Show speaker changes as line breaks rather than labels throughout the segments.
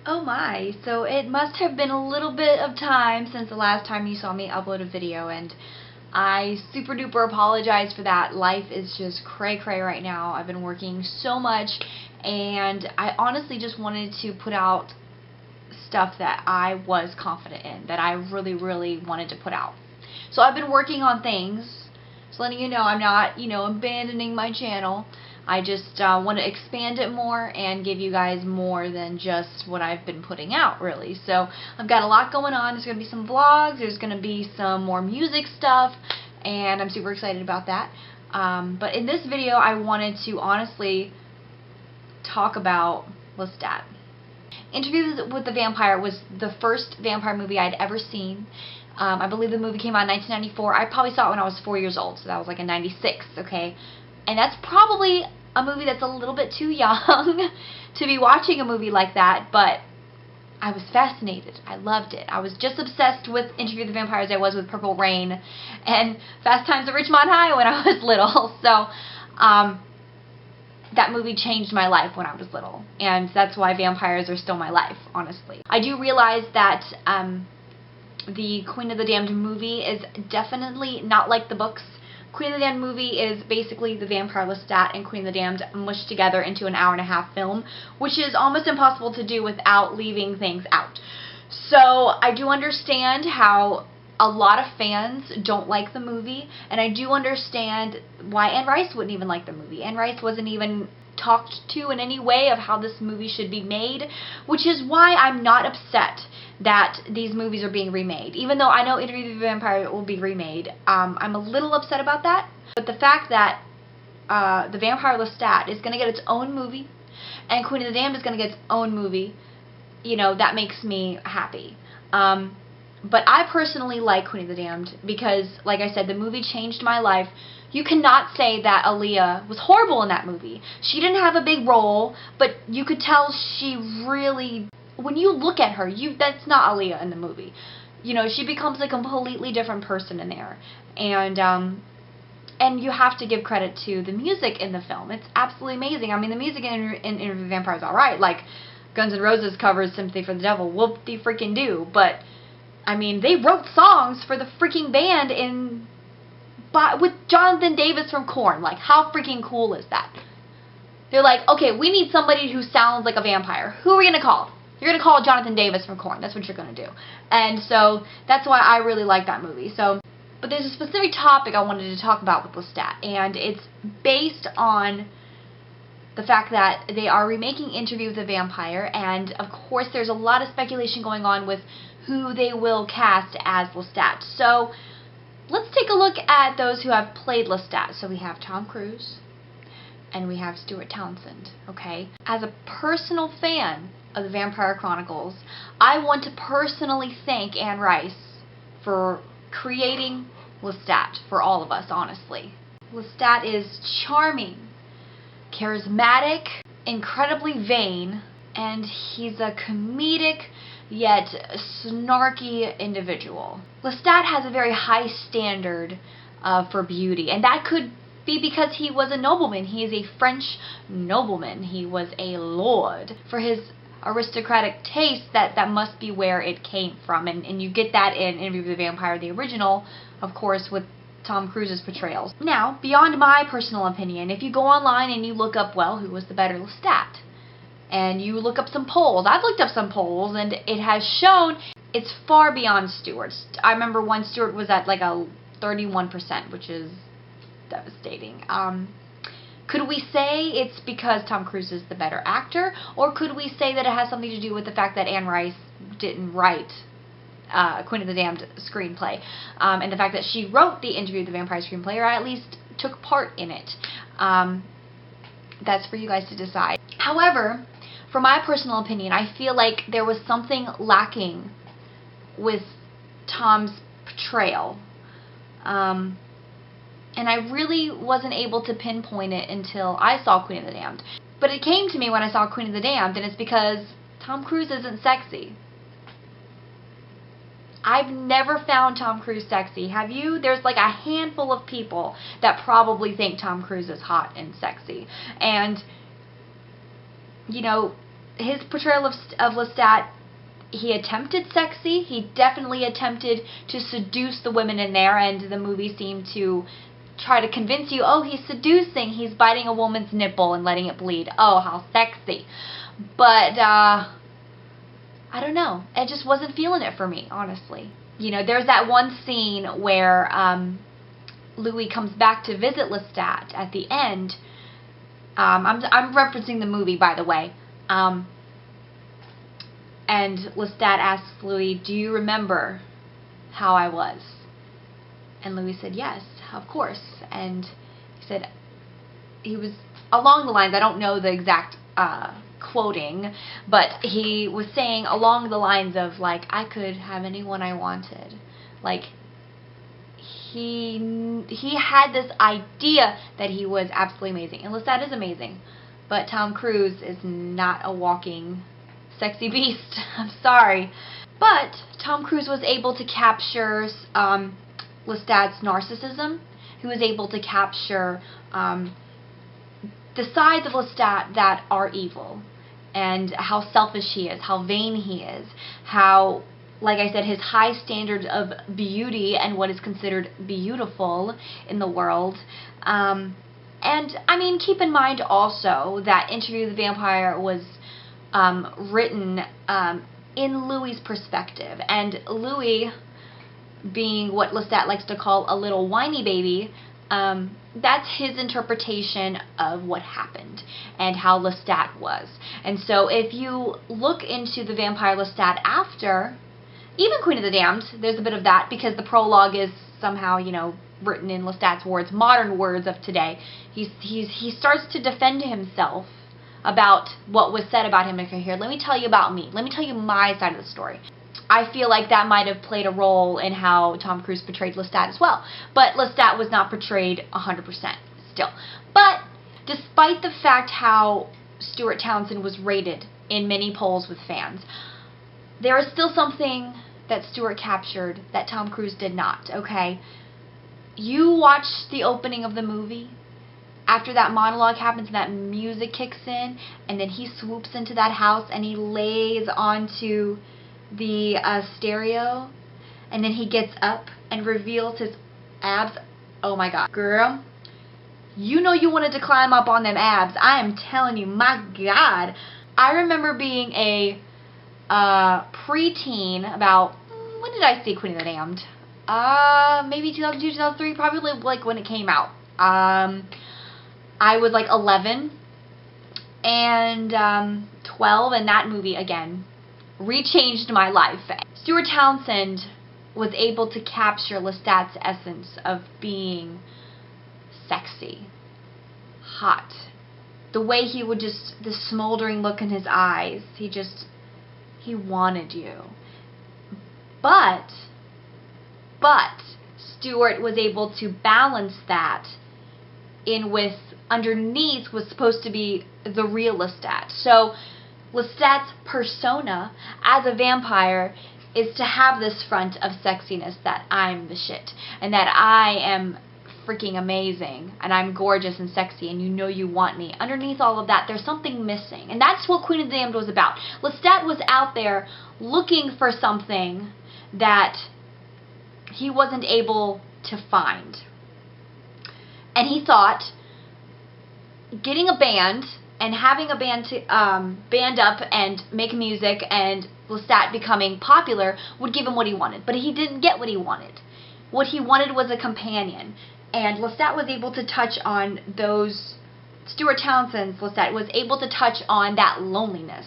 Oh my, so it must have been a little bit of time since the last time you saw me upload a video, and I super duper apologize for that. Life is just cray cray right now. I've been working so much, and I honestly just wanted to put out stuff that I was confident in, that I really, really wanted to put out. So I've been working on things, just letting you know I'm not, abandoning my channel. I just want to expand it more and give you guys more than just what I've been putting out, really. So I've got a lot going on. There's going to be some vlogs, there's going to be some more music stuff, and I'm super excited about that. But in this video, I wanted to honestly talk about Lestat. Interviews with the Vampire was the first vampire movie I'd ever seen. I believe the movie came out in 1994. I probably saw it when I was 4 years old, so that was like in 96, okay? And that's probably a movie that's a little bit too young to be watching a movie like that, but I was fascinated. I loved it. I was just obsessed with Interview with the Vampire as I was with Purple Rain and Fast Times at Ridgemont High when I was little. So, that movie changed my life when I was little, and that's why vampires are still my life, honestly. I do realize that the Queen of the Damned movie is definitely not like the books. Queen of the Damned movie is basically the vampire Lestat and Queen of the Damned mushed together into an hour-and-a-half film, which is almost impossible to do without leaving things out. So I do understand how a lot of fans don't like the movie, and I do understand why Anne Rice wouldn't even like the movie. Anne Rice wasn't even talked to in any way of how this movie should be made, which is why I'm not upset that these movies are being remade. Even though I know Interview with the Vampire will be remade, I'm a little upset about that. But the fact that the Vampire Lestat is going to get its own movie, and Queen of the Damned is going to get its own movie, that makes me happy. But I personally like Queen of the Damned because, like I said, the movie changed my life. You cannot say that Aaliyah was horrible in that movie. She didn't have a big role, but you could tell she really, when you look at her, that's not Aaliyah in the movie. She becomes a completely different person in there. And you have to give credit to the music in the film. It's absolutely amazing. I mean, the music in Interview with the Vampire is alright. Like, Guns N' Roses covers Sympathy for the Devil. Whoop-de-freaking-do. But I mean, they wrote songs for the freaking band with Jonathan Davis from Korn. Like, how freaking cool is that? They're like, okay, we need somebody who sounds like a vampire. Who are we going to call? You're going to call Jonathan Davis from Korn. That's what you're going to do. And so that's why I really like that movie. But there's a specific topic I wanted to talk about with Lestat, and it's based on the fact that they are remaking Interview with the Vampire, and of course there's a lot of speculation going on with who they will cast as Lestat. So let's take a look at those who have played Lestat. So we have Tom Cruise and we have Stuart Townsend, okay? As a personal fan of the Vampire Chronicles, I want to personally thank Anne Rice for creating Lestat for all of us, honestly. Lestat is charming, charismatic, incredibly vain, and he's a comedic yet snarky individual. Lestat has a very high standard for beauty, and that could be because he was a nobleman. He is a French nobleman. He was a lord. For his aristocratic taste, that must be where it came from, and you get that in Interview with the Vampire, the original, of course, with Tom Cruise's portrayals. Now, beyond my personal opinion, if you go online and you look up, well, who was the better Lestat? And you look up some polls. I've looked up some polls, and it has shown it's far beyond Stuart's. I remember one Stuart was at like a 31%, which is devastating. Could we say it's because Tom Cruise is the better actor, or could we say that it has something to do with the fact that Anne Rice didn't write Queen of the Damned screenplay, and the fact that she wrote the Interview with the Vampire screenplay, or at least took part in it? That's for you guys to decide. However, for my personal opinion, I feel like there was something lacking with Tom's portrayal. And I really wasn't able to pinpoint it until I saw Queen of the Damned. But it came to me when I saw Queen of the Damned, and it's because Tom Cruise isn't sexy. I've never found Tom Cruise sexy. Have you? There's like a handful of people that probably think Tom Cruise is hot and sexy. And, his portrayal of Lestat, he attempted sexy. He definitely attempted to seduce the women in there, and the movie seemed to try to convince you, oh, he's seducing, he's biting a woman's nipple and letting it bleed. Oh, how sexy. But, I don't know. I just wasn't feeling it for me, honestly. You know, there's that one scene where Louis comes back to visit Lestat at the end. I'm referencing the movie, by the way. And Lestat asks Louis, do you remember how I was? And Louis said, yes, of course. And he said, he was along the lines, I don't know the exact quoting, but he was saying along the lines of, like, I could have anyone I wanted. Like, he had this idea that he was absolutely amazing. And Lestat is amazing. But Tom Cruise is not a walking sexy beast. I'm sorry. But Tom Cruise was able to capture Lestat's narcissism. He was able to capture the sides of Lestat that are evil, and how selfish he is, how vain he is, how, like I said, his high standards of beauty and what is considered beautiful in the world. And, I mean, keep in mind also that Interview with the Vampire was written in Louis' perspective. And Louis, being what Lestat likes to call a little whiny baby, that's his interpretation of what happened and how Lestat was. And so if you look into the vampire Lestat after, even Queen of the Damned, there's a bit of that, because the prologue is somehow, you know, written in Lestat's words, modern words of today. He starts to defend himself about what was said about him. Okay, here, let me tell you about me. Let me tell you my side of the story. I feel like that might have played a role in how Tom Cruise portrayed Lestat as well. But Lestat was not portrayed 100% still. But despite the fact how Stuart Townsend was rated in many polls with fans, there is still something that Stuart captured that Tom Cruise did not, okay? You watch the opening of the movie, after that monologue happens and that music kicks in, and then he swoops into that house and he lays onto the stereo, and then he gets up and reveals his abs. Oh my god. Girl, you know you wanted to climb up on them abs. I am telling you, my god. I remember being a preteen, about, when did I see Queen of the Damned? Maybe 2002, 2003, probably like when it came out. I was like 11 and 12, and that movie, again, rechanged my life. Stuart Townsend was able to capture Lestat's essence of being sexy, hot. The way he would just, the smoldering look in his eyes, he wanted you. But Stuart was able to balance that in with, underneath was supposed to be the real Lestat. So Lestat's persona as a vampire is to have this front of sexiness, that I'm the shit, and that I am freaking amazing, and I'm gorgeous and sexy, and you know you want me. Underneath all of that, there's something missing, and that's what Queen of the Damned was about. Lestat was out there looking for something that he wasn't able to find. And he thought getting a band and having a band to band up and make music and Lestat becoming popular would give him what he wanted. But he didn't get what he wanted. What he wanted was a companion. And Lestat was able to touch on those, Stuart Townsend's Lestat was able to touch on that loneliness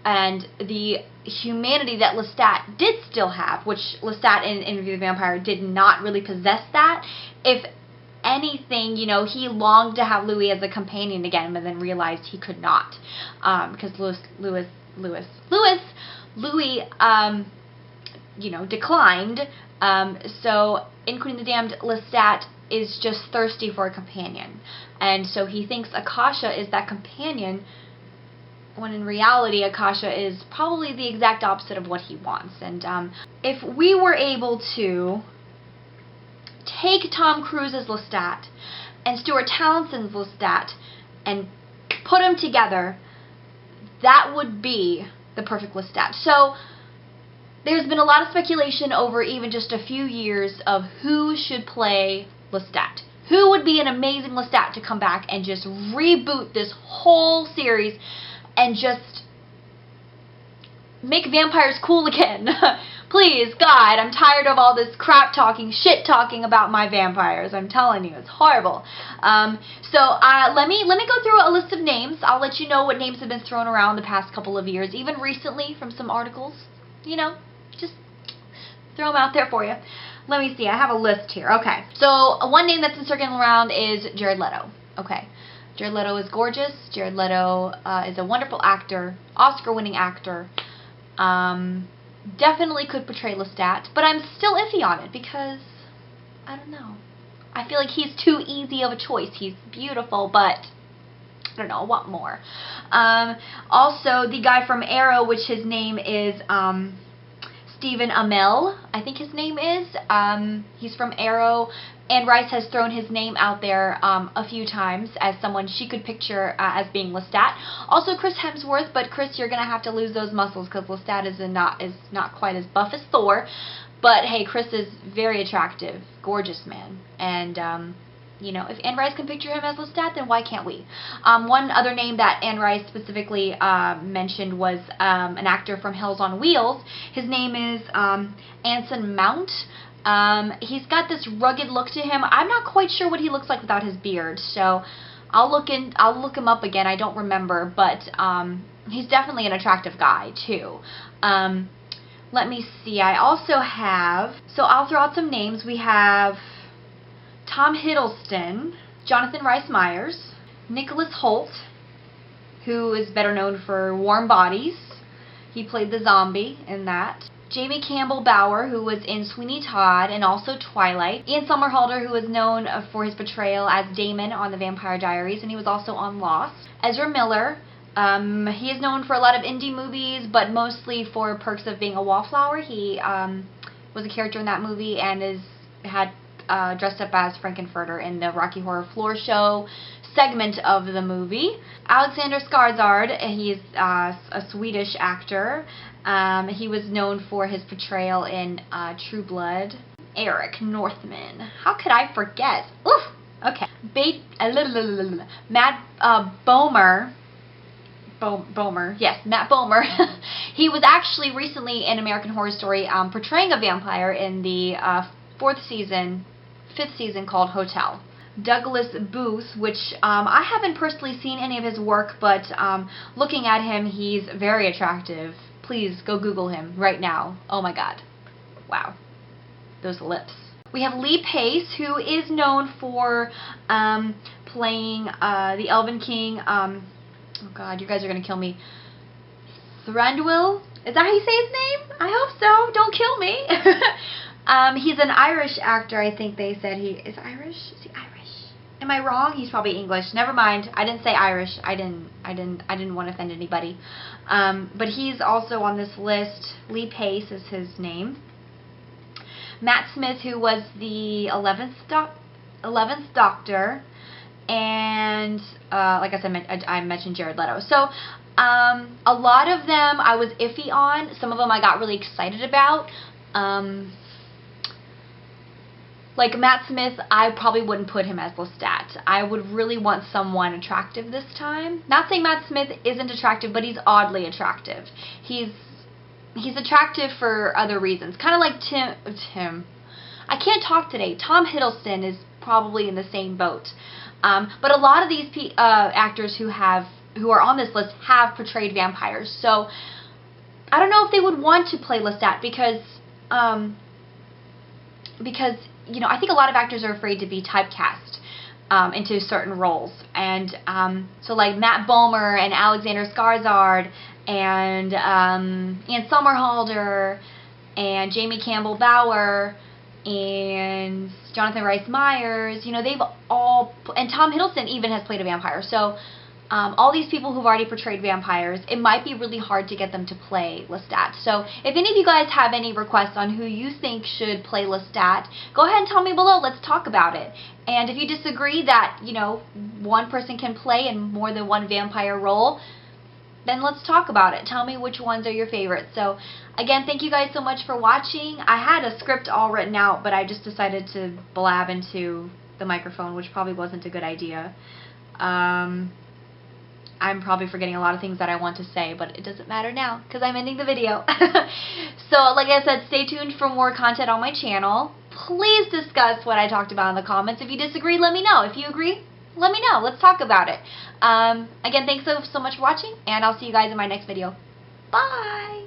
and the humanity that Lestat did still have, which Lestat in Interview with the Vampire did not really possess that. If anything, you know, he longed to have Louis as a companion again, but then realized he could not, because Louis, you know, declined. So in Queen of the Damned, Lestat is just thirsty for a companion, and so he thinks Akasha is that companion, when in reality Akasha is probably the exact opposite of what he wants. And if we were able to take Tom Cruise's Lestat and Stuart Townsend's Lestat and put them together, that would be the perfect Lestat. So there's been a lot of speculation over even just a few years of who should play Lestat. Who would be an amazing Lestat to come back and just reboot this whole series and just make vampires cool again? Please, God, I'm tired of all this crap talking, shit talking about my vampires. I'm telling you, it's horrible. So let me go through a list of names. I'll let you know what names have been thrown around the past couple of years, even recently from some articles. You know, just throw them out there for you. Let me see. I have a list here. Okay. So one name that's been circling around is Jared Leto. Okay. Jared Leto is gorgeous. Jared Leto is a wonderful actor, Oscar-winning actor. Definitely could portray Lestat, but I'm still iffy on it because, I don't know. I feel like he's too easy of a choice. He's beautiful, but I don't know, I want more. Also, the guy from Arrow, which his name is Stephen Amell, I think his name is. He's from Arrow. Anne Rice has thrown his name out there a few times as someone she could picture as being Lestat. Also Chris Hemsworth, but Chris, you're going to have to lose those muscles because Lestat is not quite as buff as Thor. But hey, Chris is very attractive, gorgeous man. And, you know, if Anne Rice can picture him as Lestat, then why can't we? One other name that Anne Rice specifically mentioned was an actor from Hills on Wheels. His name is Anson Mount. He's got this rugged look to him. I'm not quite sure what he looks like without his beard, so I'll look him up again. I don't remember, but he's definitely an attractive guy too. Let me see. I also have, so I'll throw out some names. We have Tom Hiddleston, Jonathan Rhys Meyers, Nicholas Hoult, who is better known for Warm Bodies. He played the zombie in that. Jamie Campbell Bower, who was in Sweeney Todd and also Twilight. Ian Somerhalder, who was known for his portrayal as Damon on The Vampire Diaries, and he was also on Lost. Ezra Miller. He is known for a lot of indie movies, but mostly for Perks of Being a Wallflower. He was a character in that movie and had dressed up as Frankenfurter in the Rocky Horror Floor Show segment of the movie. Alexander Skarsgård, he's a Swedish actor. He was known for his portrayal in True Blood. Eric Northman. How could I forget? Oof! Okay. Matt Bomer. Yes, Matt Bomer. He was actually recently in American Horror Story portraying a vampire in the fifth season called Hotel. Douglas Booth, which I haven't personally seen any of his work, but looking at him, he's very attractive. Please go Google him right now. Oh my God. Wow. Those lips. We have Lee Pace, who is known for playing the Elven King. Oh God, you guys are going to kill me. Thranduil? Is that how you say his name? I hope so. Don't kill me. He's an Irish actor, I think they said he is Irish. Is he Irish? Am I wrong? He's probably English. Never mind. I didn't say Irish. I didn't want to offend anybody. But he's also on this list. Lee Pace is his name. Matt Smith, who was the 11th Doctor, and like I said, I mentioned Jared Leto. So a lot of them I was iffy on. Some of them I got really excited about. Like Matt Smith, I probably wouldn't put him as Lestat. I would really want someone attractive this time. Not saying Matt Smith isn't attractive, but he's oddly attractive. He's attractive for other reasons. Kind of like Tim. I can't talk today. Tom Hiddleston is probably in the same boat. But a lot of these actors who are on this list have portrayed vampires. So I don't know if they would want to play Lestat because you know, I think a lot of actors are afraid to be typecast into certain roles. And so like Matt Bomer and Alexander Skarsgård and Ian Somerhalder and Jamie Campbell Bower and Jonathan Rhys Meyers, you know, they've all, and Tom Hiddleston even has played a vampire. So all these people who've already portrayed vampires, it might be really hard to get them to play Lestat. So if any of you guys have any requests on who you think should play Lestat, go ahead and tell me below. Let's talk about it. And if you disagree that, you know, one person can play in more than one vampire role, then let's talk about it. Tell me which ones are your favorites. So, again, thank you guys so much for watching. I had a script all written out, but I just decided to blab into the microphone, which probably wasn't a good idea. I'm probably forgetting a lot of things that I want to say, but it doesn't matter now because I'm ending the video. So, like I said, stay tuned for more content on my channel. Please discuss what I talked about in the comments. If you disagree, let me know. If you agree, let me know. Let's talk about it. Again, thanks so much for watching, and I'll see you guys in my next video. Bye!